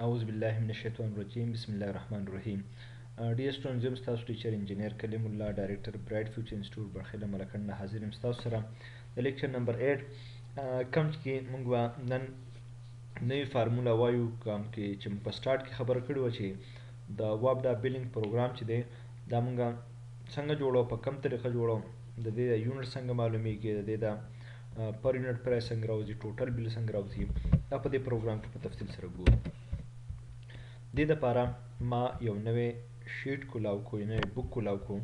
أعوذ بالله من الشیطان الرجیم بسم الله الرحمن الرحیم. ډیر سټوډنټ زم تاسو ټیچر انجینیر کلیم الله ډایرکټر برایټ فیوچر انسټیټیوټ برخیله ملکنډ حاضر یم تاسو سره د لیکچر نمبر 8 کم کې موږ به نن نوې فارموله وایو کوم کې چې موږ په سٹارټ کې خبره کړې وه چې د واپډا بیلینګ پروګرام چې دی دا موږ څنګه جوړو په کوم طریقه جوړو د دې یونټ څنګه معلومیږي د دې د پر یونټ پرایس څنګه راوځي ټوټل بیل څنګه راوځي دا په دې پروګرام کې په تفصیل سره ګورو. دې دپاره ما یو نوی شیټ کولاو کو یو نوی بک کولاو کو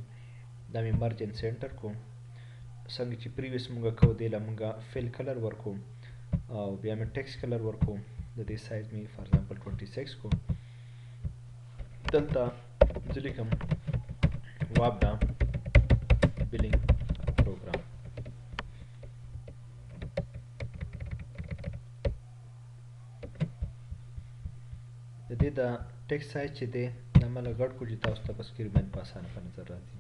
دا مې مرجن سینټر کو څنګه چې پریویس مونږ کو دی له مونږ فیل کلر ورکو او بیا مې ټیکس کلر ورکو د دې سایز مې فار ایگزامپل 26 کو دلته زه لیکم واپډا بیلینګ پروګرام. د دې د ټیکسټ سایز چې دی دا ما لږ غټ کړو چې تاسو ته په سکرین باندې په اسانه په نظر راځي.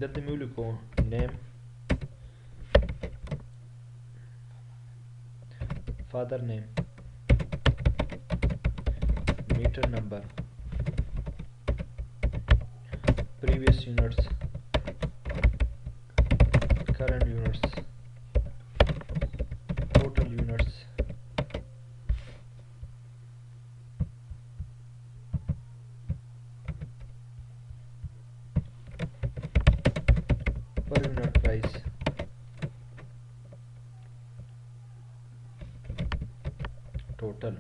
دلته مې ولیکو نیم فادر نیم meter number previous units current units total units per unit price total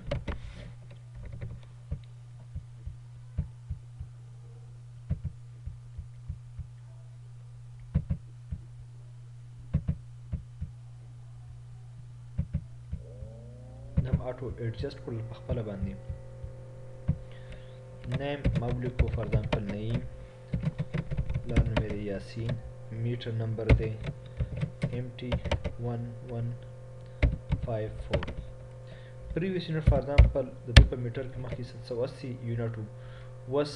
نم آټو ایڈجسٹ کړل په خپل باندې نیم مبلغ کو فار ایگزامپل نعیم لار نمبر یاسین میټر نمبر دی MT1154 پریویس یونټ فار ایگزامپل د دې په میټر کې مخکې 780 یونټ وس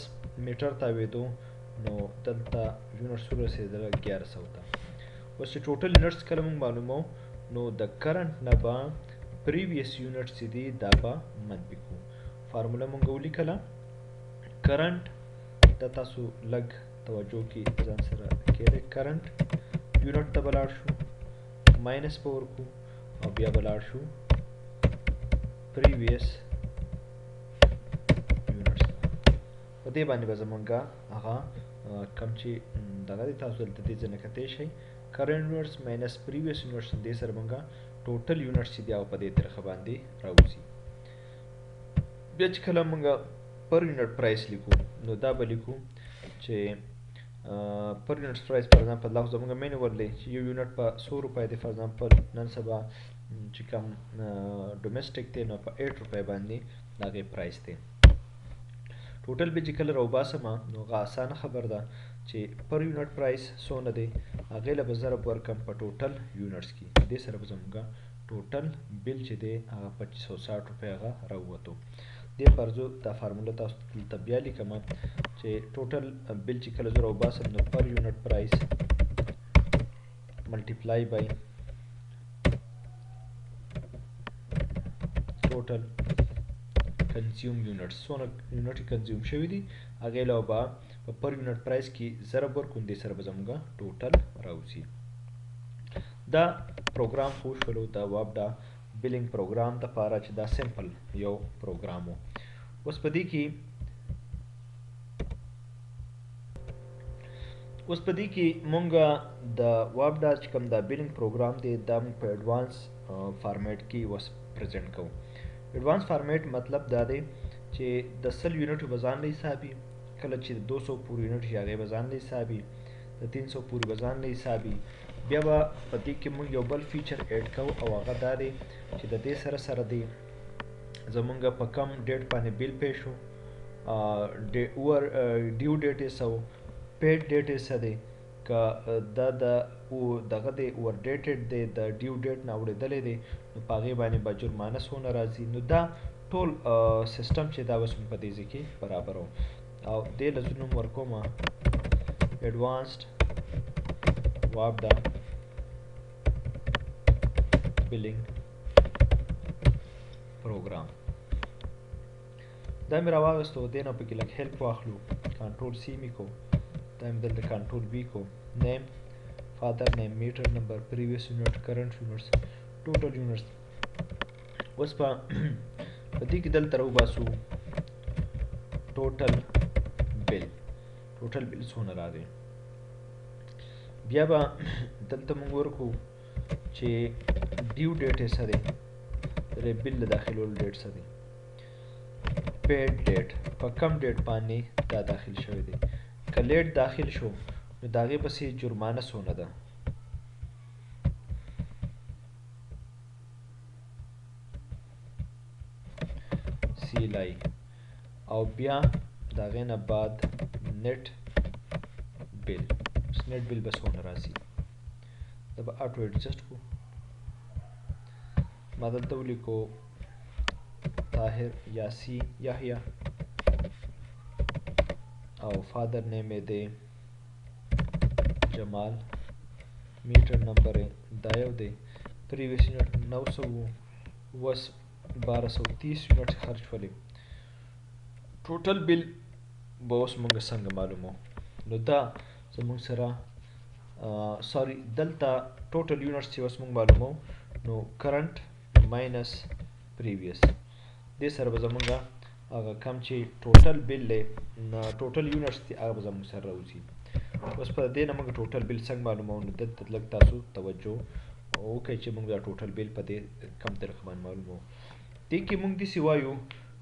میټر تاویدو نو دلته یونټ سره رسیدل 1100 ته. اوس چې ټوټل یونټس کله موږ معلومو نو د کرنٹ نه به پریویس یونټ چې دی دا به منفي کو. فارموله موږ ولیکله کرنٹ د تاسو لږ توجه کې ځان سره کېږي کرنٹ یونټ ته بلاړ شو ماینس په ورکو او بیا بلاړ شو پریویس یونټس په دې باندې به زمونږه هغه کم چې دغه دی تاسو دلته دې ځای نه کتی شئ کرنٹ یونټس ماینس پریویس یونټس دې سره مونږه ټوټل یونټس چې دی هغه په دې طریقه باندې راوځي. بیا چې کله مونږ پر یونټ پرایس لیکو نو دا به لیکو چې پر یونټ پرایس فار ایگزامپل دا خو زموږ مینوال دی چې یو یونټ په 100 روپۍ دی فار ایگزامپل نن سبا چې کوم ډومestic دی نو په 8 روپۍ باندې د هغې پرایس دی. ټوټل به چې کله راوباسم نو هغه اسانه خبر ده چې پر یونټ پرایس څونه دی هغې له به ضرب ورکړم په ټوټل یونټس کې دې سره به زموږ ټوټل بیل چې دی هغه 2560 روپۍ هغه راووتو. دې فرضو دا فارموله تاسو دلته بیا لیکم چې ټوټل بیل چې کله زه راوباسم نو پر یونټ پرایس ملټیپلای بای ټوټل کنزیوم یونټس څونه یونټ کنزیوم شوي دي هغې له به په پر یونټ پرایس کې ضرب ورکړو دې سره به زموږ ټوټل راوځي. دا پروګرام خو شولو د واپډا بیلینګ پروګرام دپاره چې دا سمپل یو پروګرام و. اوس په دې کې مونږ د واپډا چې کوم دا بیلینګ پروګرام دی دا مونږ په ایډوانس فارمیټ کې اوس پریزنټ کوو. ایډوانس فارمیټ مطلب دا دی چې د 100 یونټو به ځان له حسابي کله چې د 200 پورې یونټ شي هغې به ځان له حسابي د 300 پورې به ځان له حسابي. بیا به په دې کې مونږ یو بل فیچر ایډ کوو او هغه دا دی چې د دې سره سره دی زمونږ په کم ډیټ باندې بیل پې شو ډیو ډیټ یې څه و پیډ ډیټ یې څه دی که دا دغه دی اور ډیټډ دی د ډیو ډیټ نه اوړېدلی دی نو په هغې باندې به جرمانه څونه راځي. نو دا ټول سیسټم چې دا اوس موږ په دې ځای کې برابرو او دې له زه نوم ورکوم ایډوانسډ WAPDA billing پروګرام دا مې راواغستو دې نه پکې لږ هیلپ واخلو کنټرول سی مې کو دا مې دلته کنټرول بی کو نیم فادر نیم میټر نمبر پریویس یونټ کرنٹ یونټس ټوټل یونټس اوس په دې کې دلته راوباسو ټوټل بل څونه راغی بیا به دلته موږ ورکو چې ډیو ډیټ یې څه دی د بل د داخلولو ډیټ څه دی پیډ ډیټ په کم ډیټ باندې دا داخل شوی دی که لیټ داخل شو نو د هغې پسې جرمانه څونه ده سیلای او بیا د هغې نه بعد نت بل نت بل به څونه راځي دا به اټو ایډجسټ کو ما دلته ولیکو طاهر یاسی یحیی او فادر نیم یې دی جمال میټر نمبر یې دا یو دی پریویس یونټ 900 اوس 1230 یونټ خرج شولې ټوټل بل به اوس موږ څنګه معلومو نو دا زموږ سره سوري دلته ټوټل یونټس چې اوس موږ معلومو نو کرنٹ ماینس پریویس دې سره به زموږ هغه کم چې ټوټل بل دی ټوټل یونټس دي هغه به زموږ سره راوځي اوس په دې نه موږ ټوټل بل څنګه معلومو نو دلته لږ تاسو توجه وکړئ چې موږ دا ټوټل بل په دې کم طریقه باندې معلومو دې کې موږ داسې وایو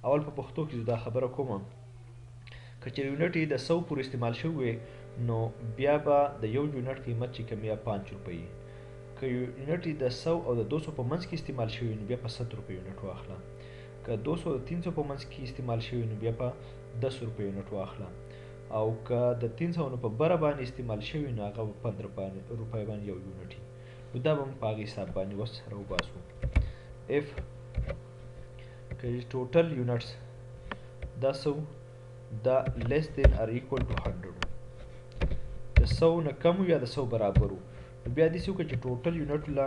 اول په پښتو کې دا خبره کوم که چېرې یونټ یې د 100 پورې استعمال شوی وي نو بیا به د یو یونټ قیمت چې کوم یا 5 روپۍ که یونټ یې د 100 او د 200 په منځ کې استعمال شوی نو بیا په 70 روپۍ یونټ واخله که 200 او 300 په منځ کې استعمال شوی نو بیا په 10 روپۍ یونټ واخله او که د 300 نو په بره باندې استعمال شوی نو هغه په 15 روپۍ باندې یو یونټ نو دا به موږ په هغې حساب باندې اوس راوباسو اف که ټوټل یونټس دا دا لیس دین ار ایکول ټو 100 د 100 نه کم یا د 100 برابر نو بیا داسې وکړه چې ټوټل یونټ له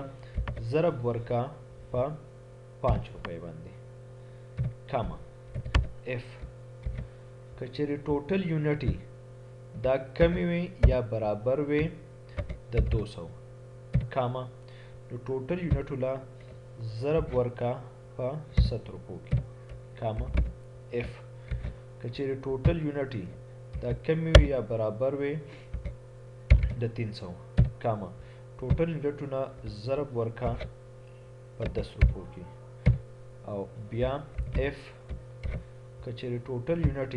ضرب ورکا په 5 روپۍ باندې کاما اف که چېرې ټوټل یونټ دا کمې وي یا برابر وي د 200 کاما نو ټوټل یونټ له ضرب ورکا په 70 روپو کې کاما اف که چېرې ټوټل یونټ دا کمې وي یا برابر وي د 300 کاما ټوټل یونټونه ضرب ورکا په 10 روپو کې او بیا اف که چېرې ټوټل یونټ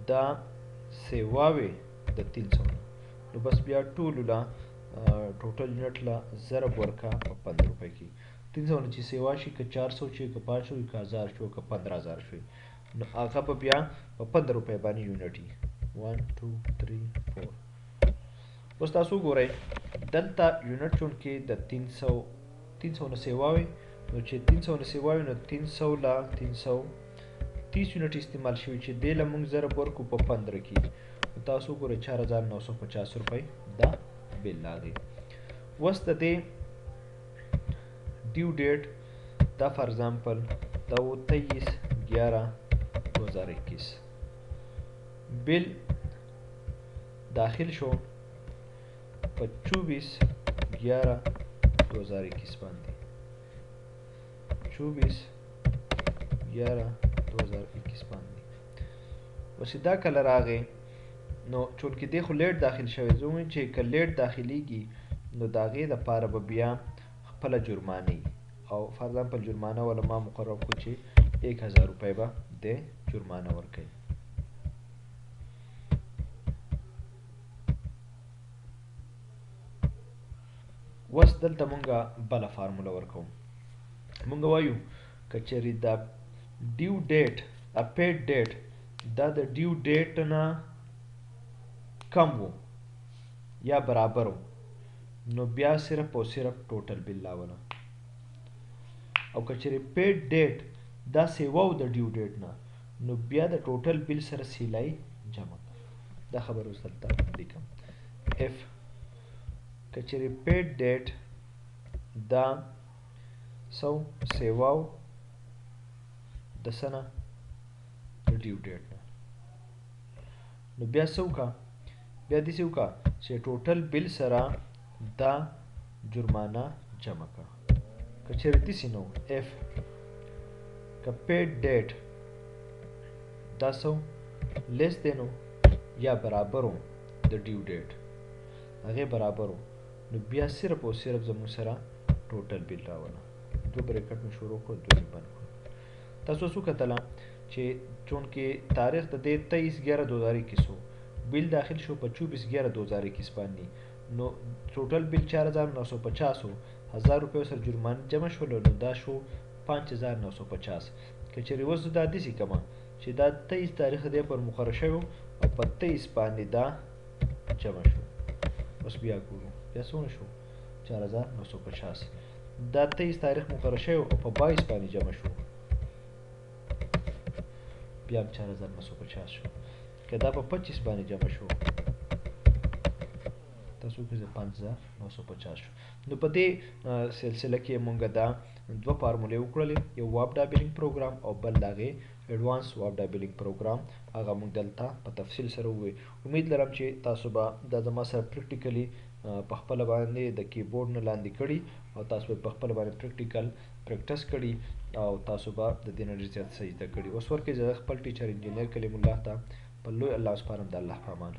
دا سیوا وي د 300 نو بس بیا ټولو له ټوټل یونټ له ضرب ورکا په 15 روپۍ کې 300 نه چې سیوا شي که 400 شي که 500 شي که 1000 شي که 15000 شي نو هغه به بیا په 15 روپۍ باندې یونټ 1 2 3 4 اوس تاسو ګورئ دلته یونټ چونکې د 300 نه سیوا وي نو چې 300 نه سیوا وي نو 300 له 330 یونټ استعمال شوي چې دې له موږ ضرب ورکو په 15 کې نو تاسو ګورئ 4950 روپۍ دا بل راغی اوس د دې ډیو ډیټ دا فار ایگزامپل دا و 23/11/2021 بل داخل شو په 24/11/2021 باندې 24/11/2021 باندې اوس دا کله راغی نو چونکې دی خو لیټ داخل شوی زه وایم چې که لیټ داخلیږي نو د هغې دپاره به بیا خپله جرمانه او فار ایگزامپل جرمانه ولا ما مقرر کړو چې 1000 روپۍ به د جرمانه ورکوي اوس دلته مونږه بله فارموله ورکوو مونږ وایو که چېرې دا ډیو ډیټ پیډ ډیټ دا د ډیو ډیټ نه کم وو یا برابر وو نو بیا صرف او صرف ټوټل بل راوله او که چېرې پیډ ډیټ دا سیوا و د ډیو ډیټ نه نو بیا د ټوټل بل سره سیلای جمع دا خبر اوس دلته لیکم اف که چېرې پیډ ډیټ دا سیوا و د څه نه د ډیو ډیټ نه. نو بیا څه وکړه بیا داسې وکړه چې ټوټل بل سره دا جرمانه جمع کړه. که چېرې داسې نه و اف که پیډ ډیټ دا څه لیس دین یا برابر و د ډیو ډیټ هغې برابر و نو بیا صرف او صرف زموږ سره ټوټل بل راوله. دوه بریکټ مې شروع کړو دوه مې بند کړو. تاسو اوس وکتله چې چونکې تاریخ د دې 23/11/2021 بل داخل شو په 24/11/2021 باندې نو ټوټل بل 4950 و 1000 روپیو سره جرمانه جمع شول نو دا شو 5950. که چېرې اوس دا داسې کمه چې دا 23 تاریخ دی پر مقرر شوی او په 23 باندې دا جمع شو. اوس بیا ګورو بیا څومره شو 4950. دا 23 تاریخ مقرر شوی او په 22 باندې جمع شو بیا هم 4950 شو. که دا په 25 باندې جمع شو تاسو وګورئ 5950 شو. نو په دې سلسله کې مونږ دا دوه فارمولې وکړلې یو واپډا بیلینګ پروګرام او بل د هغې ایډوانس واپډا بیلینګ پروګرام هغه مونږ دلته په تفصیل سره ووایو. امید لرم چې تاسو به دا زما سره پریکټیکلي په خپله باندې د کیبورډ نه لاندې کړي او تاسو به په خپله باندې پریکټیکل پریکټس کړي او تاسو به د دې نه ډېر زیات څه زده کړي. اوس ورکې زه خپل ټیچر انجینیر کلیم الله ته په لوی الله سپارم د الله په امان.